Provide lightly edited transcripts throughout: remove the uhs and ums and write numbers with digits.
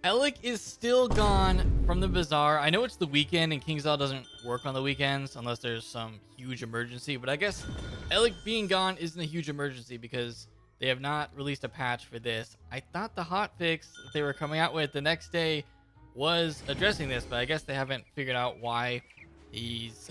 Alec is still gone from the bazaar. I know it's the weekend and Kingsdale doesn't work on the weekends unless there's some huge emergency, but I guess Alec being gone isn't a huge emergency because they have not released a patch for this. I thought the hotfix that they were coming out with the next day was addressing this, but I guess they haven't figured out why he's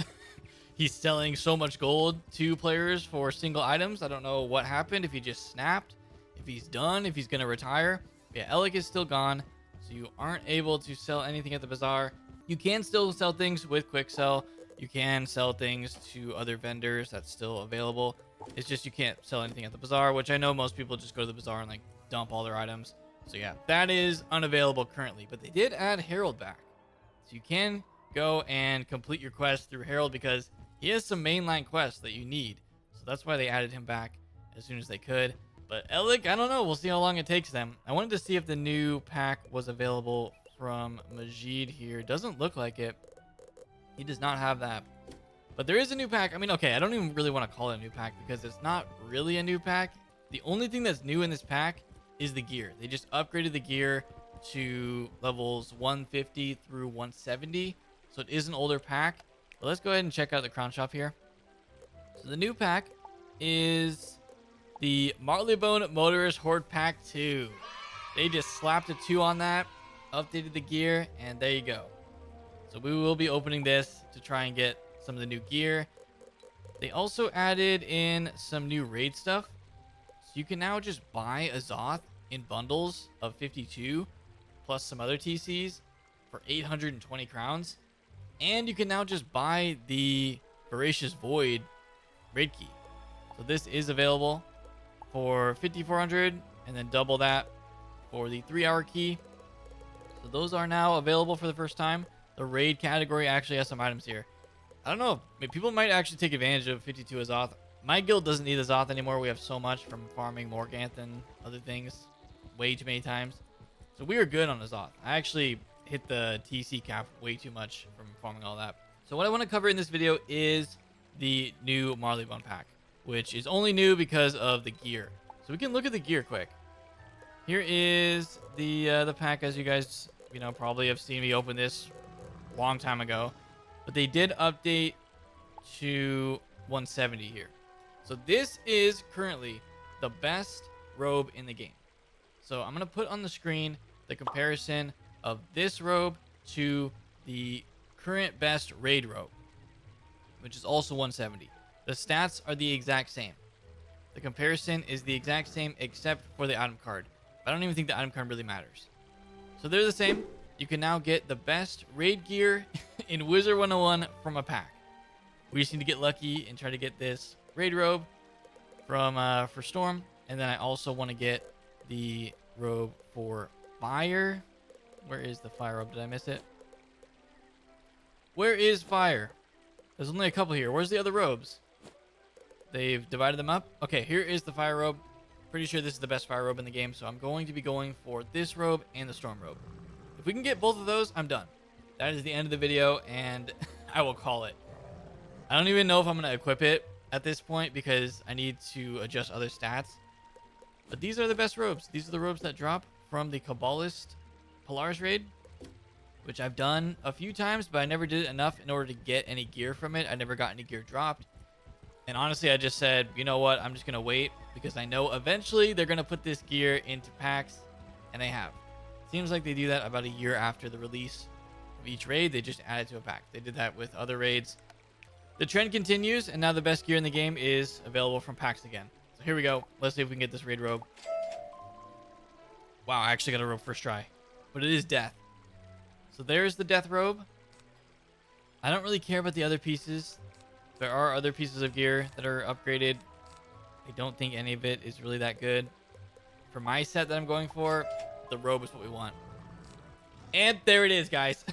he's selling so much gold to players for single items. I don't know what happened, if he just snapped, if he's done, if he's going to retire. Yeah, Alec is still gone. So you aren't able to sell anything at the bazaar. You can still sell things with quick sell. You can sell things to other vendors. That's still available. It's just you can't sell anything at the bazaar, which I know most people just go to the bazaar and like dump all their items. So yeah, that is unavailable currently. But they did add Herald back. So you can go and complete your quest through Herald because he has some mainline quests that you need. So that's why they added him back as soon as they could. But Alec, I don't know. We'll see how long it takes them. I wanted to see if the new pack was available from Majid here. Doesn't look like it. He does not have that. But there is a new pack. I mean, okay, I don't even really want to call it a new pack because it's not really a new pack. The only thing that's new in this pack is the gear. They just upgraded the gear to levels 150 through 170. So it is an older pack. But let's go ahead and check out the crown shop here. So the new pack is the Marleybone Motorist Hoard Pack 2. They just slapped a 2 on that, updated the gear, and there you go. So we will be opening this to try and get some of the new gear. They also added in some new raid stuff. So you can now just buy a Zoth in bundles of 52 plus some other TCs for 820 crowns. And you can now just buy the Voracious Void raid key. So this is available for 5,400 and then double that for the 3-hour key. So those are now available for the first time. The raid category actually has some items here. I don't know. People might actually take advantage of 52 Azoth. My guild doesn't need Azoth anymore. We have so much from farming Morganth and other things way too many times. So we are good on Azoth. I actually hit the TC cap way too much from farming all that. So what I want to cover in this video is the new Marleybone pack, which is only new because of the gear. So we can look at the gear quick. Here is the pack, as you guys probably have seen me open this a long time ago, but they did update to 170 here. So this is currently the best robe in the game. So I'm gonna put on the screen the comparison of this robe to the current best raid robe, which is also 170. The stats are the exact same. The comparison is the exact same except for the item card. I don't even think the item card really matters. So they're the same. You can now get the best raid gear in Wizard101 from a pack. We just need to get lucky and try to get this raid robe from for Storm. And then I also want to get the robe for Fire. Where is the Fire robe? Did I miss it? Where is Fire? There's only a couple here. Where's the other robes? They've divided them up. Okay, here is the Fire robe. Pretty sure this is the best Fire robe in the game, so I'm going to be going for this robe and the Storm robe. If we can get both of those, I'm done. That is the end of the video, and I will call it. I don't even know if I'm going to equip it at this point because I need to adjust other stats. But these are the best robes. These are the robes that drop from the Kabbalist Polaris raid, which I've done a few times, but I never did it enough in order to get any gear from it. I never got any gear dropped. And honestly, I just said, you know what? I'm just going to wait because I know eventually they're going to put this gear into packs, and they have. Seems like they do that about a year after the release of each raid. They just add it to a pack. They did that with other raids. The trend continues, and now the best gear in the game is available from packs again. So here we go. Let's see if we can get this raid robe. Wow, I actually got a robe first try, but it is death. So there's the death robe. I don't really care about the other pieces. There are other pieces of gear that are upgraded. I don't think any of it is really that good. For my set that I'm going for, the robe is what we want. And there it is, guys.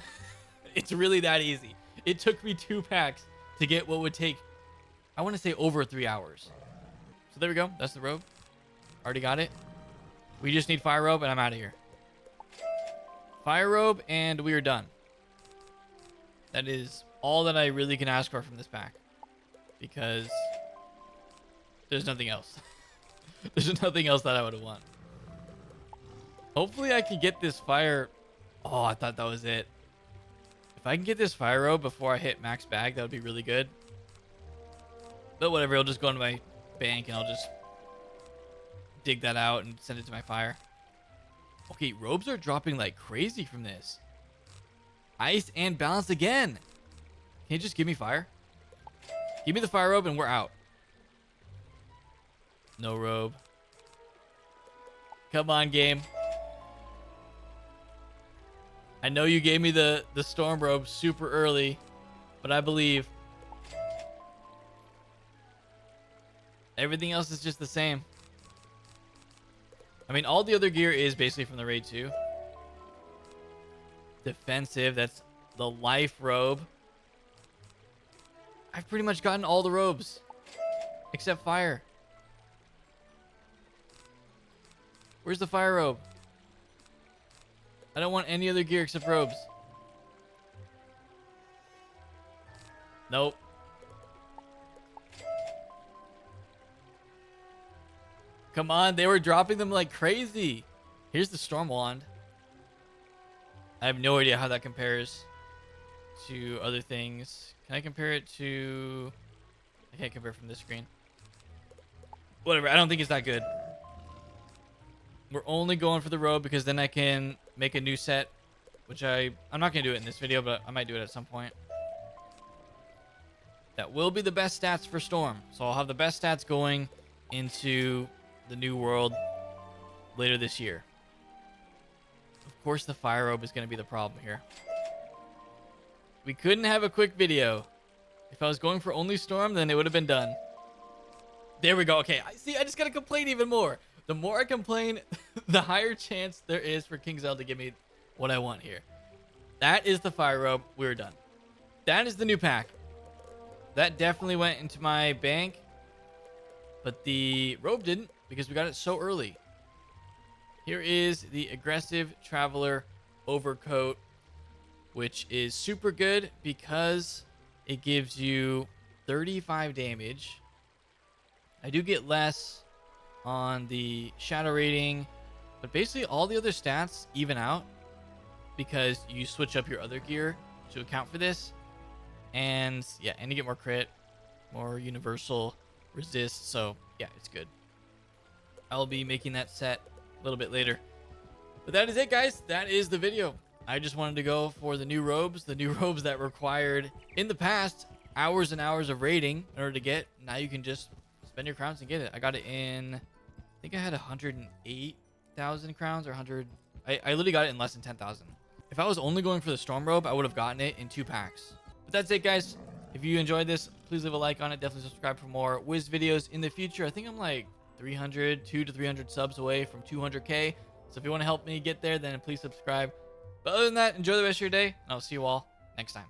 It's really that easy. It took me 2 packs to get what would take, I want to say, over 3 hours. So there we go. That's the robe. Already got it. We just need Fire robe, and I'm out of here. Fire robe, and we are done. That is all that I really can ask for from this pack, because there's nothing else. There's nothing else that I would want. Hopefully I can get this Fire Oh, I thought that was it. If I can get this fire robe before I hit max bag, that would be really good. But whatever, I'll just go into my bank and I'll just dig that out and send it to my fire. Okay, robes are dropping like crazy from this. Ice and balance again. Can you just give me fire? Give me the fire robe and we're out. No robe. Come on, game. I know you gave me the storm robe super early, but I believe. Everything else is just the same. I mean, all the other gear is basically from the raid too. Defensive, that's the life robe. I've pretty much gotten all the robes except fire. Where's the fire robe? I don't want any other gear except robes. Nope. Come on, they were dropping them like crazy. Here's the storm wand. I have no idea how that compares to other things. Can I compare it to... I can't compare from this screen. Whatever, I don't think it's that good. We're only going for the robe because then I can make a new set, which I'm not going to do it in this video, but I might do it at some point. That will be the best stats for Storm. So I'll have the best stats going into the new world later this year. Of course, the fire robe is going to be the problem here. We couldn't have a quick video. If I was going for only Storm, then it would have been done. There we go. Okay, I just got to complain even more. The more I complain, the higher chance there is for King Zell to give me what I want here. That is the fire robe. We're done. That is the new pack. That definitely went into my bank. But the robe didn't because we got it so early. Here is the aggressive traveler overcoat, which is super good because it gives you 35 damage. I do get less on the shadow rating, but basically all the other stats even out because you switch up your other gear to account for this. And yeah, and you get more crit, more universal resist. So yeah, it's good. I'll be making that set a little bit later. But that is it, guys. That is the video. I just wanted to go for the new robes that required in the past hours and hours of raiding in order to get. Now you can just spend your crowns and get it. I got it in, I think I had 108,000 crowns or 100. I literally got it in less than 10,000. If I was only going for the storm robe, I would have gotten it in 2 packs. But that's it, guys. If you enjoyed this, please leave a like on it. Definitely subscribe for more Wiz videos in the future. I think I'm like 200 to 300 subs away from 200K. So if you want to help me get there, then please subscribe. But other than that, enjoy the rest of your day, and I'll see you all next time.